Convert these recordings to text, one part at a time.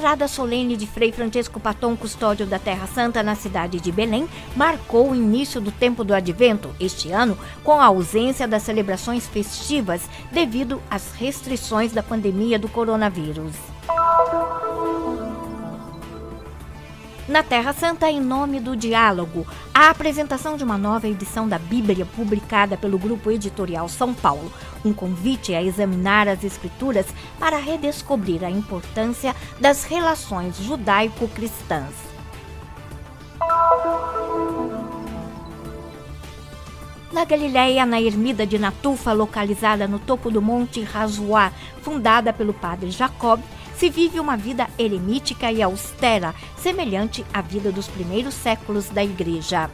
entrada solene de Frei Francisco Paton, custódio da Terra Santa na cidade de Belém, marcou o início do tempo do Advento, este ano com a ausência das celebrações festivas devido às restrições da pandemia do coronavírus. Na Terra Santa, em nome do diálogo, a apresentação de uma nova edição da Bíblia publicada pelo Grupo Editorial São Paulo, um convite a examinar as Escrituras para redescobrir a importância das relações judaico-cristãs. Na Galileia, na ermida de Natufa, localizada no topo do Monte Razoá, fundada pelo padre Jacob, se vive uma vida eremítica e austera, semelhante à vida dos primeiros séculos da Igreja.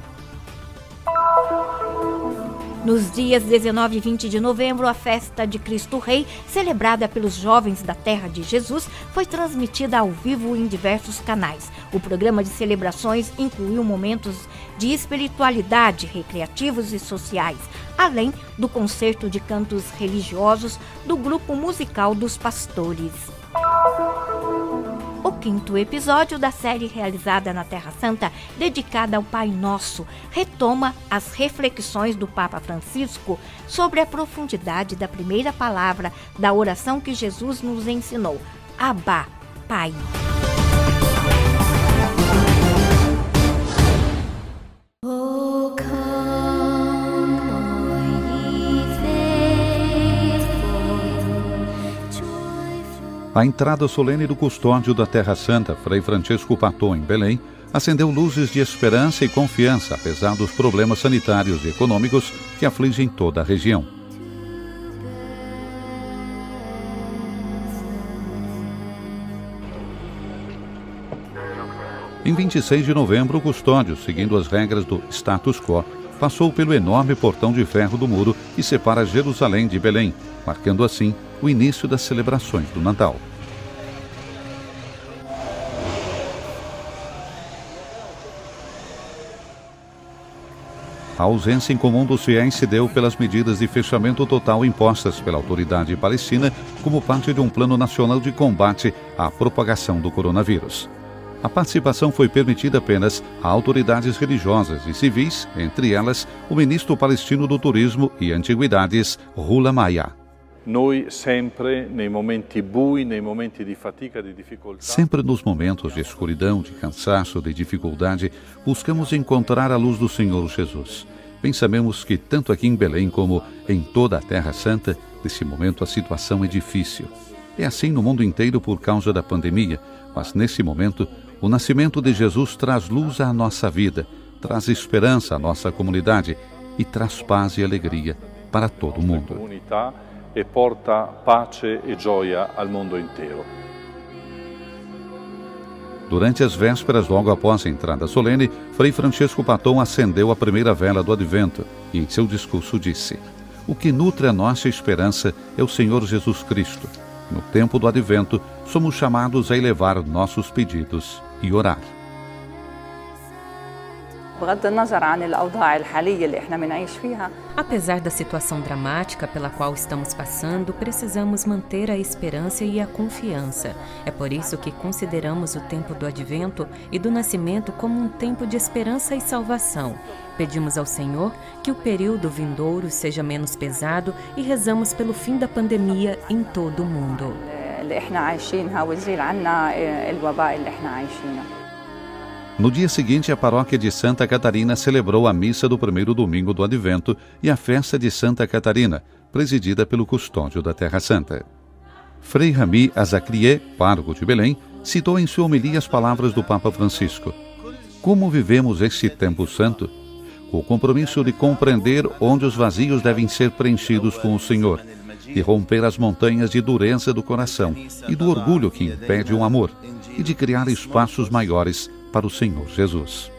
Nos dias 19 e 20 de novembro, a festa de Cristo Rei, celebrada pelos jovens da Terra de Jesus, foi transmitida ao vivo em diversos canais. O programa de celebrações incluiu momentos de espiritualidade, recreativos e sociais, além do concerto de cantos religiosos do grupo musical dos pastores. O quinto episódio da série realizada na Terra Santa, dedicada ao Pai Nosso, retoma as reflexões do Papa Francisco sobre a profundidade da primeira palavra da oração que Jesus nos ensinou: Abba, Pai. A entrada solene do custódio da Terra Santa, Frei Francisco Paton, em Belém, acendeu luzes de esperança e confiança, apesar dos problemas sanitários e econômicos que afligem toda a região. Em 26 de novembro, o custódio, seguindo as regras do status quo, passou pelo enorme portão de ferro do muro que separa Jerusalém de Belém, marcando assim o início das celebrações do Natal. A ausência incomum dos fiéis se deu pelas medidas de fechamento total impostas pela autoridade palestina como parte de um plano nacional de combate à propagação do coronavírus. A participação foi permitida apenas a autoridades religiosas e civis, entre elas o ministro palestino do Turismo e Antiguidades, Rula Maya. Sempre nos momentos de escuridão, de cansaço, de dificuldade, buscamos encontrar a luz do Senhor Jesus. Bem sabemos que tanto aqui em Belém como em toda a Terra Santa, nesse momento a situação é difícil. É assim no mundo inteiro por causa da pandemia, mas nesse momento o nascimento de Jesus traz luz à nossa vida, traz esperança à nossa comunidade e traz paz e alegria para todo mundo. E porta pace e gioia al mondo inteiro. Durante as vésperas, logo após a entrada solene, Frei Francisco Paton acendeu a primeira vela do Advento e em seu discurso disse: "O que nutre a nossa esperança é o Senhor Jesus Cristo. No tempo do Advento, somos chamados a elevar nossos pedidos e orar." Apesar da situação dramática pela qual estamos passando, precisamos manter a esperança e a confiança. É por isso que consideramos o tempo do Advento e do Nascimento como um tempo de esperança e salvação. Pedimos ao Senhor que o período vindouro seja menos pesado e rezamos pelo fim da pandemia em todo o mundo. No dia seguinte, a paróquia de Santa Catarina celebrou a missa do primeiro domingo do Advento e a festa de Santa Catarina, presidida pelo custódio da Terra Santa. Frei Rami Azakrié, pároco de Belém, citou em sua homilia as palavras do Papa Francisco. Como vivemos este tempo santo? Com o compromisso de compreender onde os vazios devem ser preenchidos com o Senhor, de romper as montanhas de dureza do coração e do orgulho que impede o amor, e de criar espaços maiores para o Senhor Jesus.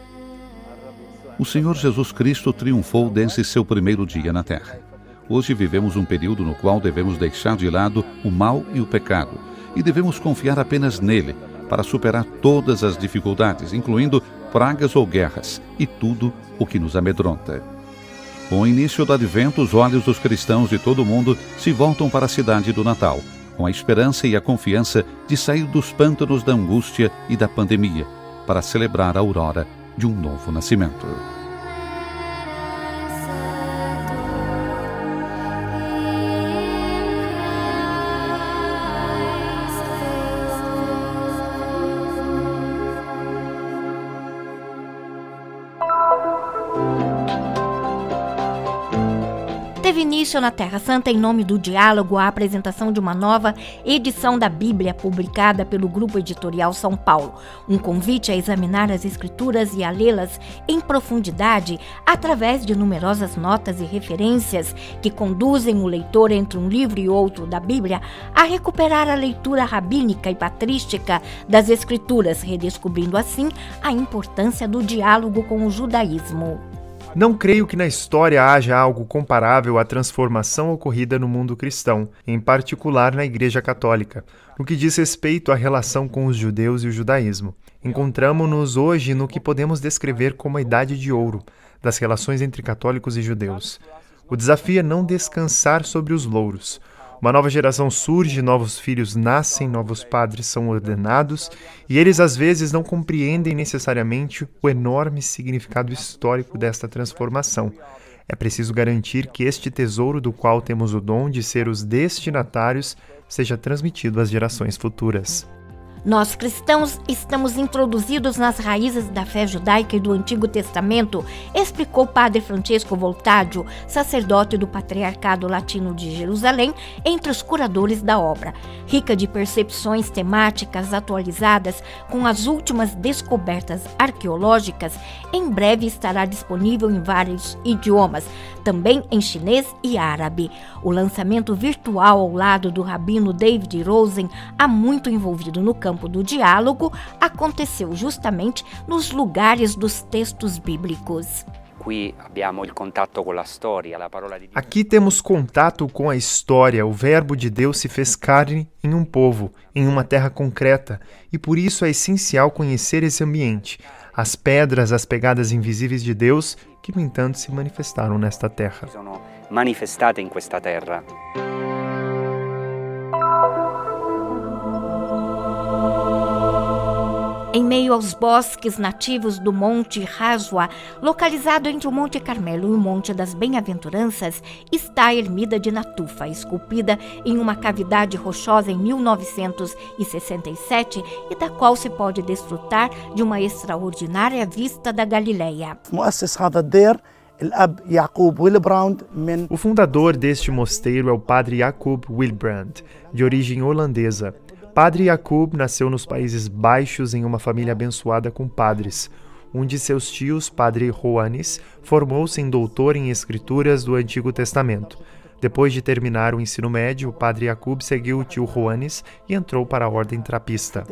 O Senhor Jesus Cristo triunfou desde seu primeiro dia na Terra. Hoje vivemos um período no qual devemos deixar de lado o mal e o pecado e devemos confiar apenas nele para superar todas as dificuldades, incluindo pragas ou guerras e tudo o que nos amedronta. Com o início do Advento, os olhos dos cristãos de todo o mundo se voltam para a cidade do Natal, com a esperança e a confiança de sair dos pântanos da angústia e da pandemia, para celebrar a aurora de um novo nascimento. Teve início na Terra Santa, em nome do diálogo, a apresentação de uma nova edição da Bíblia publicada pelo Grupo Editorial São Paulo. Um convite a examinar as Escrituras e a lê-las em profundidade através de numerosas notas e referências que conduzem o leitor entre um livro e outro da Bíblia a recuperar a leitura rabínica e patrística das Escrituras, redescobrindo assim a importância do diálogo com o judaísmo. Não creio que na história haja algo comparável à transformação ocorrida no mundo cristão, em particular na Igreja Católica, no que diz respeito à relação com os judeus e o judaísmo. Encontramo-nos hoje no que podemos descrever como a Idade de Ouro, das relações entre católicos e judeus. O desafio é não descansar sobre os louros. Uma nova geração surge, novos filhos nascem, novos padres são ordenados, e eles às vezes não compreendem necessariamente o enorme significado histórico desta transformação. É preciso garantir que este tesouro do qual temos o dom de ser os destinatários seja transmitido às gerações futuras. Nós cristãos estamos introduzidos nas raízes da fé judaica e do Antigo Testamento, explicou Padre Francesco Voltaggio, sacerdote do Patriarcado Latino de Jerusalém, entre os curadores da obra. Rica de percepções temáticas atualizadas com as últimas descobertas arqueológicas, em breve estará disponível em vários idiomas, também em chinês e árabe. O lançamento virtual ao lado do rabino David Rosen, há muito envolvido no campo do diálogo, aconteceu justamente nos lugares dos textos bíblicos. Aqui temos contato com a história. O Verbo de Deus se fez carne em um povo, em uma terra concreta, e por isso é essencial conhecer esse ambiente, as pedras, as pegadas invisíveis de Deus, que no entanto se manifestaram nesta terra. Em meio aos bosques nativos do Monte Rasua, localizado entre o Monte Carmelo e o Monte das Bem-aventuranças, está a Ermida de Natufa, esculpida em uma cavidade rochosa em 1967 e da qual se pode desfrutar de uma extraordinária vista da Galileia. O fundador deste mosteiro é o Padre Jacob Wilbrand, de origem holandesa. Padre Jacob nasceu nos Países Baixos em uma família abençoada com padres. Um de seus tios, Padre Johannes, formou-se em doutor em Escrituras do Antigo Testamento. Depois de terminar o ensino médio, o Padre Jacob seguiu o tio Johannes e entrou para a ordem trapista.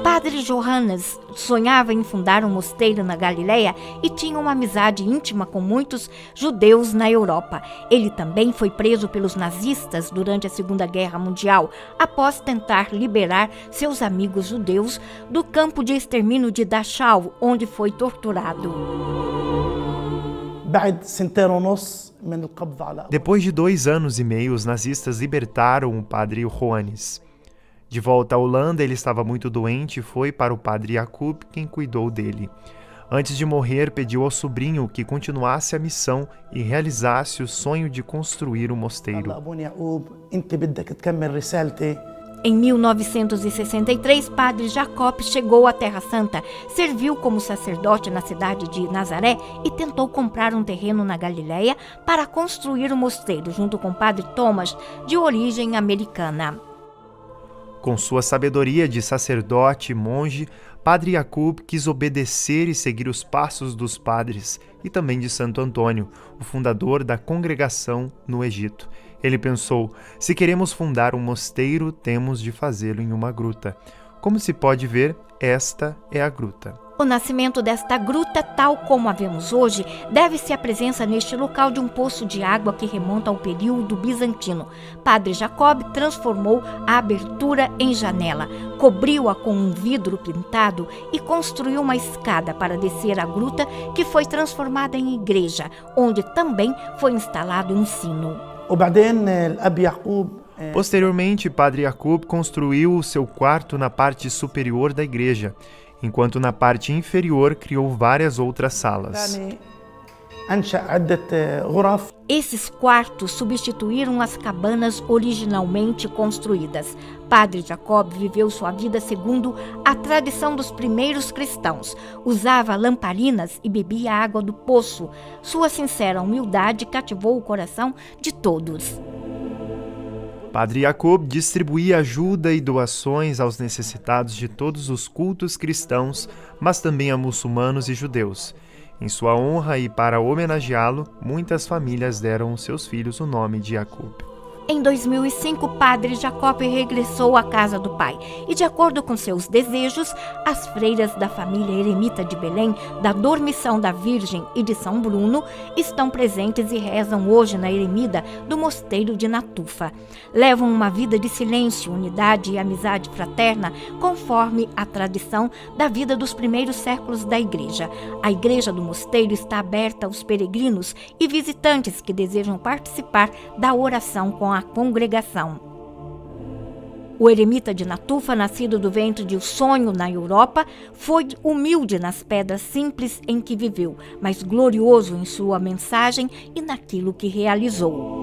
Padre Johannes sonhava em fundar um mosteiro na Galileia e tinha uma amizade íntima com muitos judeus na Europa. Ele também foi preso pelos nazistas durante a Segunda Guerra Mundial, após tentar liberar seus amigos judeus do campo de extermínio de Dachau, onde foi torturado. Depois de 2 anos e meio, os nazistas libertaram o Padre Johannes. De volta à Holanda, ele estava muito doente e foi para o Padre Jacob, quem cuidou dele. Antes de morrer, pediu ao sobrinho que continuasse a missão e realizasse o sonho de construir um mosteiro. Em 1963, Padre Jacob chegou à Terra Santa, serviu como sacerdote na cidade de Nazaré e tentou comprar um terreno na Galileia para construir um mosteiro, junto com Padre Thomas, de origem americana. Com sua sabedoria de sacerdote e monge, Padre Jacob quis obedecer e seguir os passos dos padres e também de Santo Antônio, o fundador da congregação no Egito. Ele pensou, se queremos fundar um mosteiro, temos de fazê-lo em uma gruta. Como se pode ver, esta é a gruta. O nascimento desta gruta, tal como a vemos hoje, deve-se à presença neste local de um poço de água que remonta ao período bizantino. Padre Jacob transformou a abertura em janela, cobriu-a com um vidro pintado e construiu uma escada para descer a gruta, que foi transformada em igreja, onde também foi instalado um sino. Posteriormente, Padre Jacob construiu o seu quarto na parte superior da igreja, enquanto na parte inferior criou várias outras salas. Esses quartos substituíram as cabanas originalmente construídas. Padre Jacob viveu sua vida segundo a tradição dos primeiros cristãos. Usava lamparinas e bebia água do poço. Sua sincera humildade cativou o coração de todos. Padre Jacob distribuía ajuda e doações aos necessitados de todos os cultos cristãos, mas também a muçulmanos e judeus. Em sua honra e para homenageá-lo, muitas famílias deram aos seus filhos o nome de Jacob. Em 2005, Padre Jacob regressou à casa do pai e, de acordo com seus desejos, as freiras da família eremita de Belém, da Dormição da Virgem e de São Bruno estão presentes e rezam hoje na eremida do Mosteiro de Natufa. Levam uma vida de silêncio, unidade e amizade fraterna, conforme a tradição da vida dos primeiros séculos da igreja. A igreja do mosteiro está aberta aos peregrinos e visitantes que desejam participar da oração com a congregação. O eremita de Natufa, nascido do ventre de um sonho na Europa, foi humilde nas pedras simples em que viveu, mas glorioso em sua mensagem e naquilo que realizou.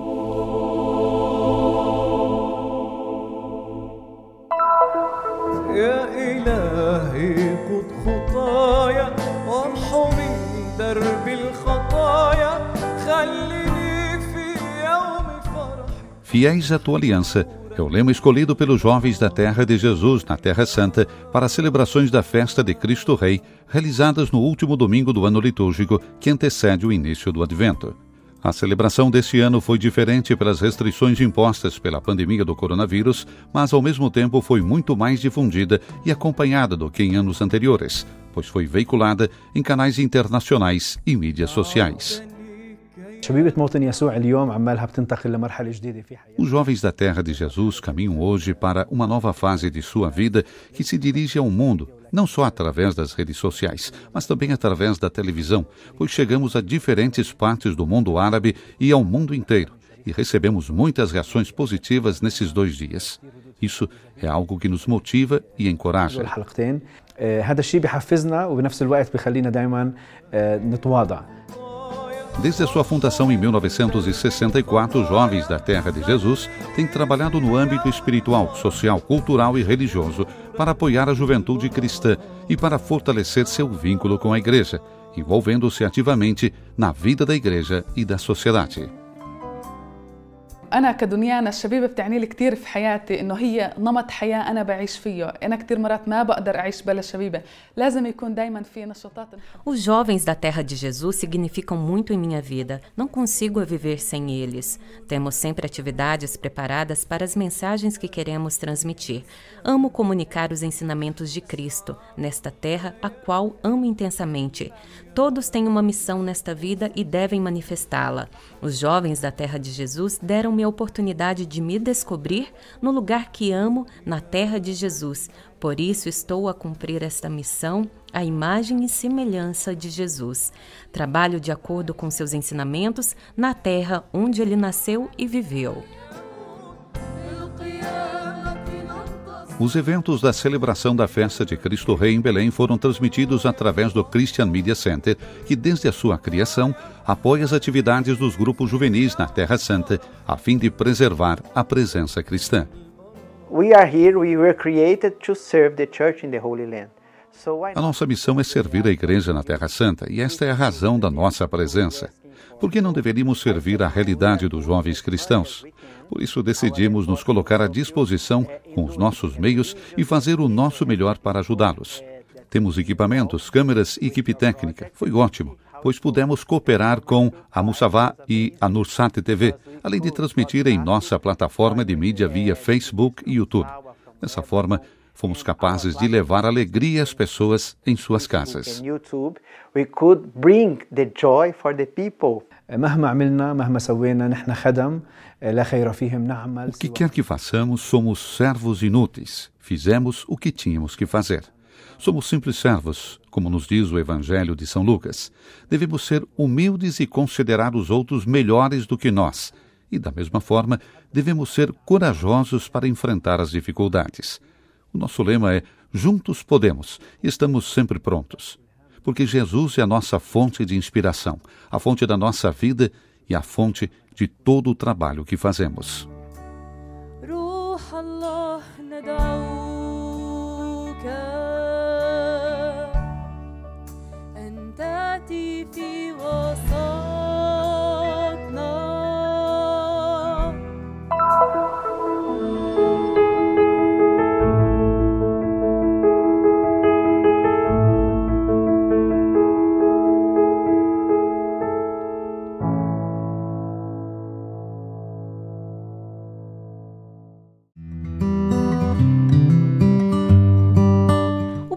Fiéis à tua aliança é o lema escolhido pelos jovens da Terra de Jesus, na Terra Santa, para as celebrações da festa de Cristo Rei, realizadas no último domingo do ano litúrgico, que antecede o início do Advento. A celebração deste ano foi diferente pelas restrições impostas pela pandemia do coronavírus, mas ao mesmo tempo foi muito mais difundida e acompanhada do que em anos anteriores, pois foi veiculada em canais internacionais e mídias sociais. Os jovens da Terra de Jesus caminham hoje para uma nova fase de sua vida que se dirige ao mundo, não só através das redes sociais, mas também através da televisão, pois chegamos a diferentes partes do mundo árabe e ao mundo inteiro, e recebemos muitas reações positivas nesses 2 dias. Isso é algo que nos motiva e encoraja. Desde a sua fundação em 1964, os jovens da Terra de Jesus têm trabalhado no âmbito espiritual, social, cultural e religioso para apoiar a juventude cristã e para fortalecer seu vínculo com a Igreja, envolvendo-se ativamente na vida da Igreja e da sociedade. أنا كدنيانا الشبيبة بتعني لي كتير في حياتي إنه هي نمط حياة أنا بعيش فيه. أنا كتير مرات ما بقدر أعيش بلا شبيبة. لازم يكون دايما في نشاطات. Os jovens da Terra de Jesus significam muito em minha vida. Não consigo viver sem eles. Temos sempre atividades preparadas para as mensagens que queremos transmitir. Amo comunicar os ensinamentos de Cristo nesta terra, a qual amo intensamente. Todos têm uma missão nesta vida e devem manifestá-la. Os jovens da Terra de Jesus deram-me a oportunidade de me descobrir no lugar que amo, na Terra de Jesus. Por isso estou a cumprir esta missão, a imagem e semelhança de Jesus. Trabalho de acordo com seus ensinamentos na terra onde ele nasceu e viveu. Os eventos da celebração da festa de Cristo Rei em Belém foram transmitidos através do Christian Media Center, que desde a sua criação apoia as atividades dos grupos juvenis na Terra Santa, a fim de preservar a presença cristã. A nossa missão é servir a Igreja na Terra Santa, e esta é a razão da nossa presença. Por que não deveríamos servir a realidade dos jovens cristãos? Por isso decidimos nos colocar à disposição com os nossos meios e fazer o nosso melhor para ajudá-los. Temos equipamentos, câmeras e equipe técnica. Foi ótimo, pois pudemos cooperar com a Musavá e a Nursat TV, além de transmitir em nossa plataforma de mídia via Facebook e YouTube. Dessa forma, Fomos capazes de levar alegria às pessoas em suas casas. We could bring the joy for the people. O que quer que façamos, somos servos inúteis. Fizemos o que tínhamos que fazer. Somos simples servos, como nos diz o Evangelho de São Lucas. Devemos ser humildes e considerar os outros melhores do que nós. E, da mesma forma, devemos ser corajosos para enfrentar as dificuldades. O nosso lema é: juntos podemos, e estamos sempre prontos. Porque Jesus é a nossa fonte de inspiração, a fonte da nossa vida e a fonte de todo o trabalho que fazemos.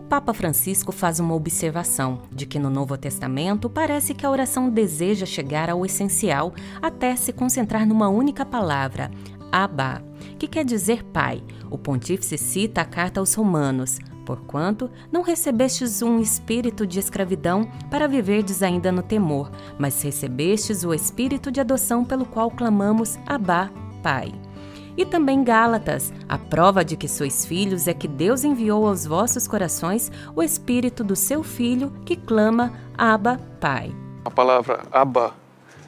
Papa Francisco faz uma observação de que no Novo Testamento parece que a oração deseja chegar ao essencial até se concentrar numa única palavra, Abba, que quer dizer Pai. O pontífice cita a carta aos Romanos: porquanto não recebestes um espírito de escravidão para viverdes ainda no temor, mas recebestes o espírito de adoção pelo qual clamamos Abba, Pai. E também Gálatas, a prova de que sois filhos é que Deus enviou aos vossos corações o Espírito do seu Filho que clama Abba, Pai. A palavra Abba,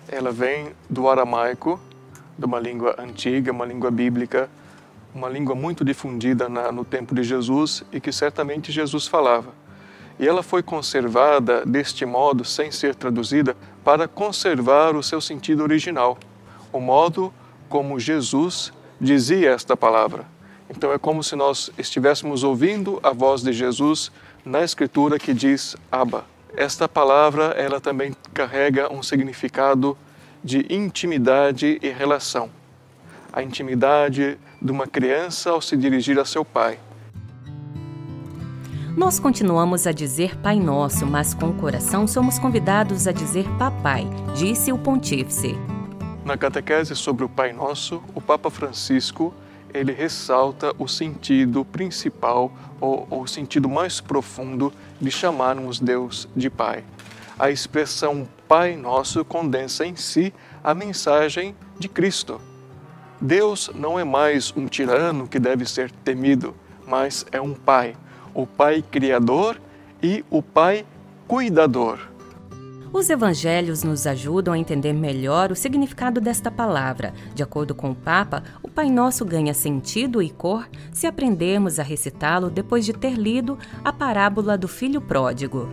ela vem do aramaico, de uma língua antiga, uma língua bíblica, uma língua muito difundida no tempo de Jesus e que certamente Jesus falava. E ela foi conservada deste modo, sem ser traduzida, para conservar o seu sentido original, o modo como Jesus dizia esta palavra. Então é como se nós estivéssemos ouvindo a voz de Jesus na Escritura que diz Abba. Esta palavra, ela também carrega um significado de intimidade e relação. A intimidade de uma criança ao se dirigir a seu pai. Nós continuamos a dizer Pai Nosso, mas com o coração somos convidados a dizer Papai, disse o pontífice. Na catequese sobre o Pai Nosso, o Papa Francisco, ele ressalta o sentido principal ou o sentido mais profundo de chamarmos Deus de Pai. A expressão Pai Nosso condensa em si a mensagem de Cristo. Deus não é mais um tirano que deve ser temido, mas é um Pai, o Pai Criador e o Pai Cuidador. Os evangelhos nos ajudam a entender melhor o significado desta palavra. De acordo com o Papa, o Pai Nosso ganha sentido e cor se aprendermos a recitá-lo depois de ter lido a parábola do Filho Pródigo.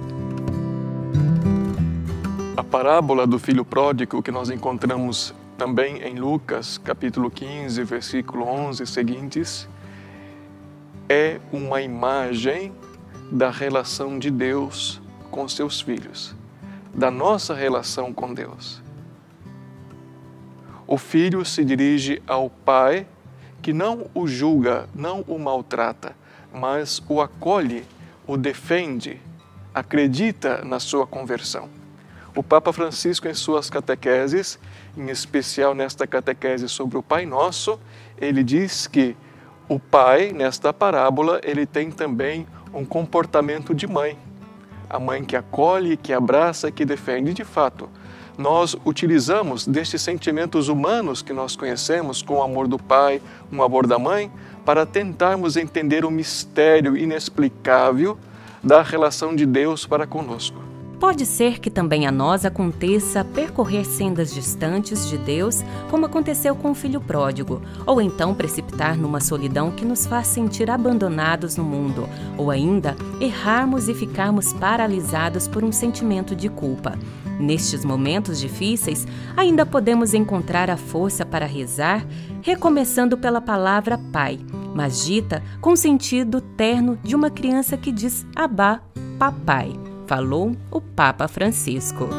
A parábola do Filho Pródigo, que nós encontramos também em Lucas, capítulo 15, versículo 11 e seguintes, é uma imagem da relação de Deus com seus filhos, da nossa relação com Deus. O filho se dirige ao pai que não o julga, não o maltrata, mas o acolhe, o defende, acredita na sua conversão. O Papa Francisco, em suas catequeses, em especial nesta catequese sobre o Pai Nosso, ele diz que o pai, nesta parábola, ele tem também um comportamento de mãe. A mãe que acolhe, que abraça, que defende. De fato, nós utilizamos destes sentimentos humanos que nós conhecemos, com o amor do pai, o amor da mãe, para tentarmos entender o mistério inexplicável da relação de Deus para conosco. Pode ser que também a nós aconteça percorrer sendas distantes de Deus, como aconteceu com o filho pródigo, ou então precipitar numa solidão que nos faz sentir abandonados no mundo, ou ainda errarmos e ficarmos paralisados por um sentimento de culpa. Nestes momentos difíceis, ainda podemos encontrar a força para rezar, recomeçando pela palavra Pai, mas dita com o sentido terno de uma criança que diz Abba, Papai. Falou o Papa Francisco.